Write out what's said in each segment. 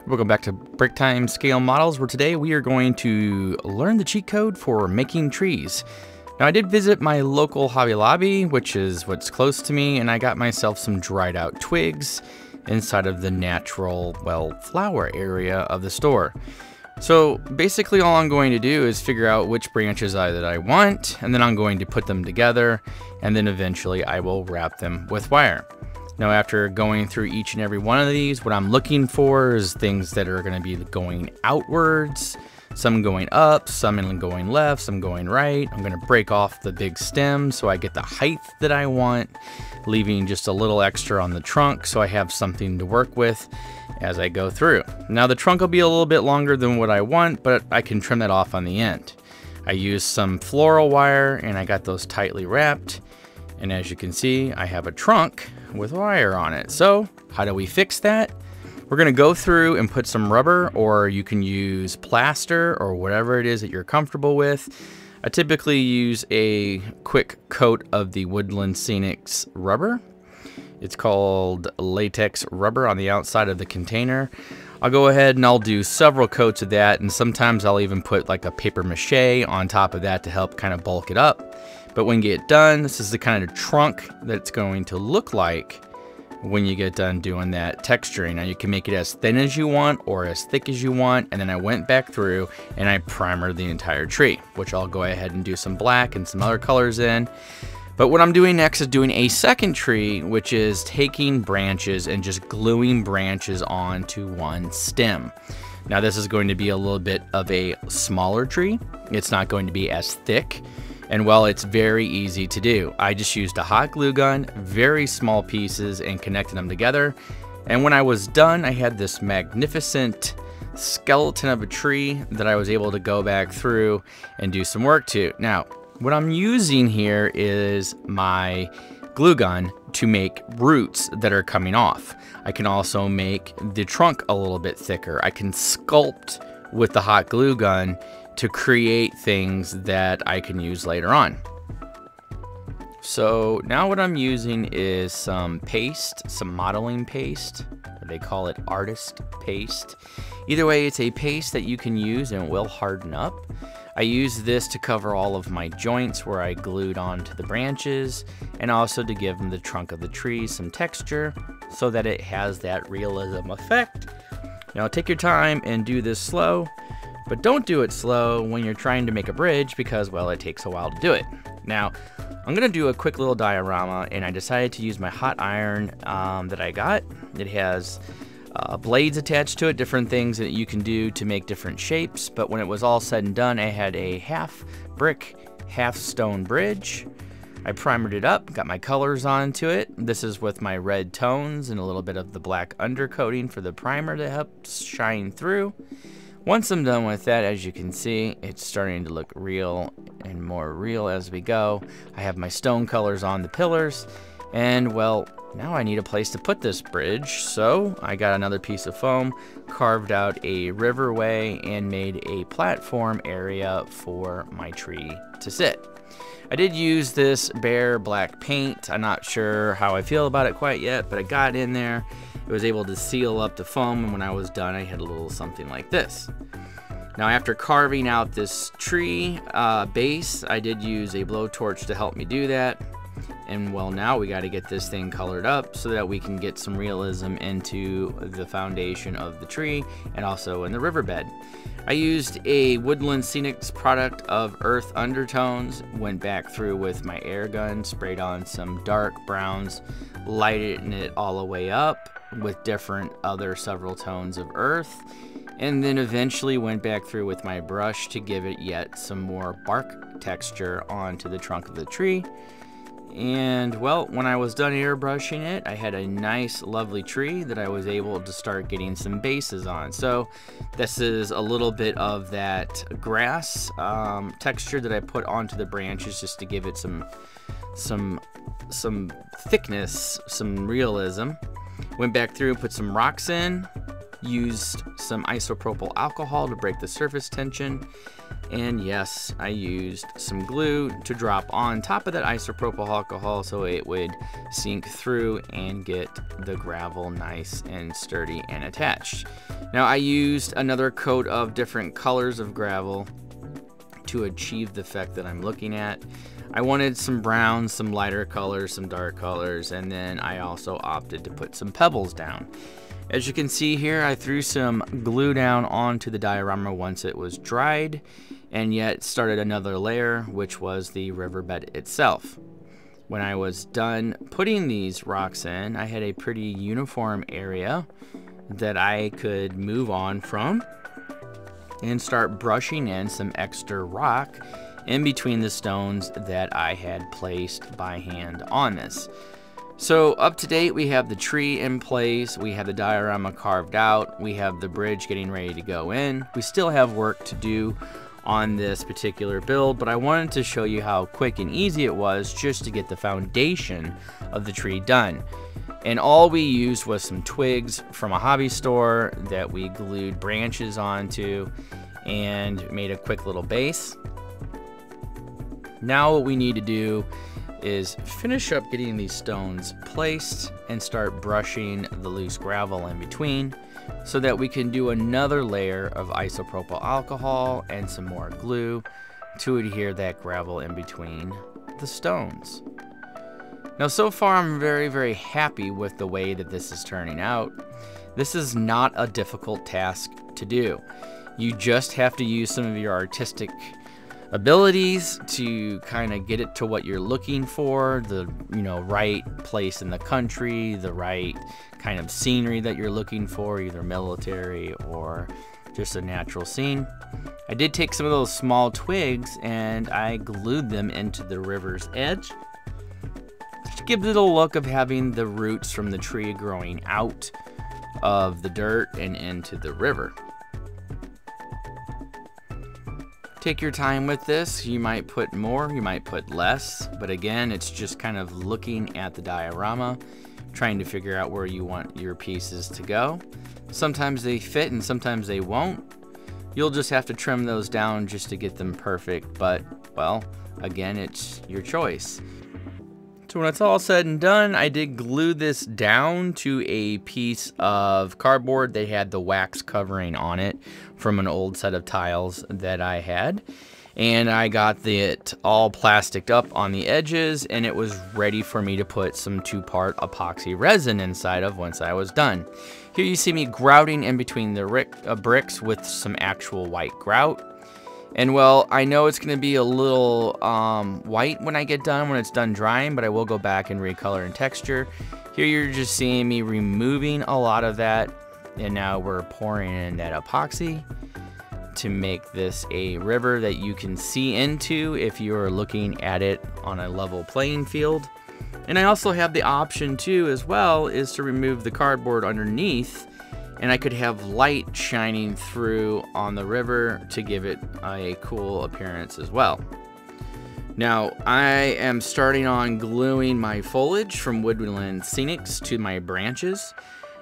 Welcome back to Break Time Scale Models, where today we are going to learn the cheat code for making trees. Now, I did visit my local Hobby Lobby, which is what's close to me, and I got myself some dried out twigs inside of the natural, well, flower area of the store. So basically all I'm going to do is figure out which branches that I want, and then I'm going to put them together, and then eventually I will wrap them with wire. Now, after going through each and every one of these, what I'm looking for is things that are going to be going outwards, some going up, some going left, some going right. I'm going to break off the big stem so I get the height that I want, leaving just a little extra on the trunk so I have something to work with as I go through. Now, the trunk will be a little bit longer than what I want, but I can trim that off on the end. I used some floral wire and I got those tightly wrapped. And as you can see, I have a trunk with wire on it. So how do we fix that? We're gonna go through and put some rubber, or you can use plaster or whatever it is that you're comfortable with. I typically use a quick coat of the Woodland Scenics rubber. It's called latex rubber on the outside of the container. I'll go ahead and I'll do several coats of that, and sometimes I'll even put like a paper mache on top of that to help kind of bulk it up. But when you get done, this is the kind of trunk that it's going to look like when you get done doing that texturing. Now, you can make it as thin as you want or as thick as you want, and then I went back through and I primered the entire tree, which I'll go ahead and do some black and some other colors in. But what I'm doing next is doing a second tree, which is taking branches and just gluing branches onto one stem. Now, this is going to be a little bit of a smaller tree. It's not going to be as thick. And well, it's very easy to do. I just used a hot glue gun, very small pieces, and connected them together. And when I was done, I had this magnificent skeleton of a tree that I was able to go back through and do some work to. Now, what I'm using here is my glue gun to make roots that are coming off. I can also make the trunk a little bit thicker. I can sculpt with the hot glue gun to create things that I can use later on. So now what I'm using is some paste, some modeling paste. They call it artist paste. Either way, it's a paste that you can use and it will harden up. I use this to cover all of my joints where I glued onto the branches, and also to give them the trunk of the tree some texture so that it has that realism effect. Now, take your time and do this slow. But don't do it slow when you're trying to make a bridge because, well, it takes a while to do it. Now, I'm going to do a quick little diorama, and I decided to use my hot iron that I got. It has blades attached to it, different things that you can do to make different shapes. But when it was all said and done, I had a half brick, half stone bridge. I primered it up, got my colors onto it. This is with my red tones and a little bit of the black undercoating for the primer to help shine through. Once I'm done with that, as you can see, it's starting to look real and more real as we go. I have my stone colors on the pillars, and well, now I need a place to put this bridge. So I got another piece of foam, carved out a riverway, and made a platform area for my tree to sit. I did use this bare black paint. I'm not sure how I feel about it quite yet, but I got in there. It was able to seal up the foam, and when I was done, I had a little something like this. Now, after carving out this tree base, I did use a blowtorch to help me do that. And well, now we got to get this thing colored up so that we can get some realism into the foundation of the tree and also in the riverbed. I used a Woodland Scenics product of earth undertones, went back through with my air gun, sprayed on some dark browns, lighted it all the way up with different other several tones of earth, and then eventually went back through with my brush to give it yet some more bark texture onto the trunk of the tree. And well, when I was done airbrushing it, I had a nice lovely tree that I was able to start getting some bases on. So this is a little bit of that grass texture that I put onto the branches just to give it some thickness, some realism. Went back through and put some rocks in. used some isopropyl alcohol to break the surface tension. And yes, I used some glue to drop on top of that isopropyl alcohol so it would sink through and get the gravel nice and sturdy and attached. Now I used another coat of different colors of gravel to achieve the effect that I'm looking at. I wanted some browns, some lighter colors, some dark colors, and then I also opted to put some pebbles down. As you can see here, I threw some glue down onto the diorama once it was dried, and yet started another layer, which was the riverbed itself. When I was done putting these rocks in, I had a pretty uniform area that I could move on from and start brushing in some extra rock in between the stones that I had placed by hand on this. So up to date, we have the tree in place, we have the diorama carved out, we have the bridge getting ready to go in. We still have work to do on this particular build, but I wanted to show you how quick and easy it was just to get the foundation of the tree done. And all we used was some twigs from a hobby store that we glued branches onto and made a quick little base. Now what we need to do is finish up getting these stones placed and start brushing the loose gravel in between so that we can do another layer of isopropyl alcohol and some more glue to adhere that gravel in between the stones. Now so far I'm very happy with the way that this is turning out. This is not a difficult task to do. You just have to use some of your artistic abilities to kind of get it to what you're looking for, the right place in the country, the right kind of scenery that you're looking for, either military or just a natural scene. I did take some of those small twigs and I glued them into the river's edge to give it a look of having the roots from the tree growing out of the dirt and into the river. Take your time with this. You might put more, you might put less, but again, it's just kind of looking at the diorama, trying to figure out where you want your pieces to go. Sometimes they fit and sometimes they won't. You'll just have to trim those down just to get them perfect, but well, again, it's your choice. So when it's all said and done, I did glue this down to a piece of cardboard that had the wax covering on it from an old set of tiles that I had. And I got it all plasticed up on the edges, and it was ready for me to put some 2-part epoxy resin inside of once I was done. Here you see me grouting in between the bricks with some actual white grout. And well, I know it's going to be a little white when I get done, when it's done drying, but I will go back and recolor and texture. Here you're just seeing me removing a lot of that, and now we're pouring in that epoxy to make this a river that you can see into if you're looking at it on a level playing field. And I also have the option too as well is to remove the cardboard underneath, and I could have light shining through on the river to give it a cool appearance as well. Now I am starting on gluing my foliage from Woodland Scenics to my branches,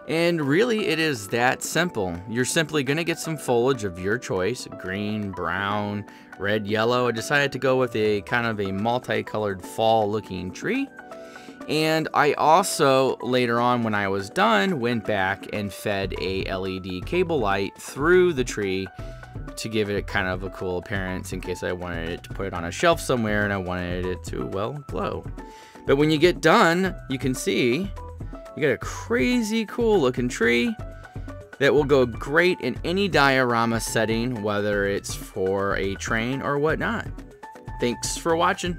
and really it is that simple. You're simply going to get some foliage of your choice, green, brown, red, yellow. I decided to go with a kind of a multicolored fall looking tree. And I also, later on when I was done, went back and fed a LED cable light through the tree to give it kind of a cool appearance in case I wanted it to put it on a shelf somewhere and I wanted it to, well, glow. But when you get done, you can see you got a crazy cool looking tree that will go great in any diorama setting, whether it's for a train or whatnot. Thanks for watching.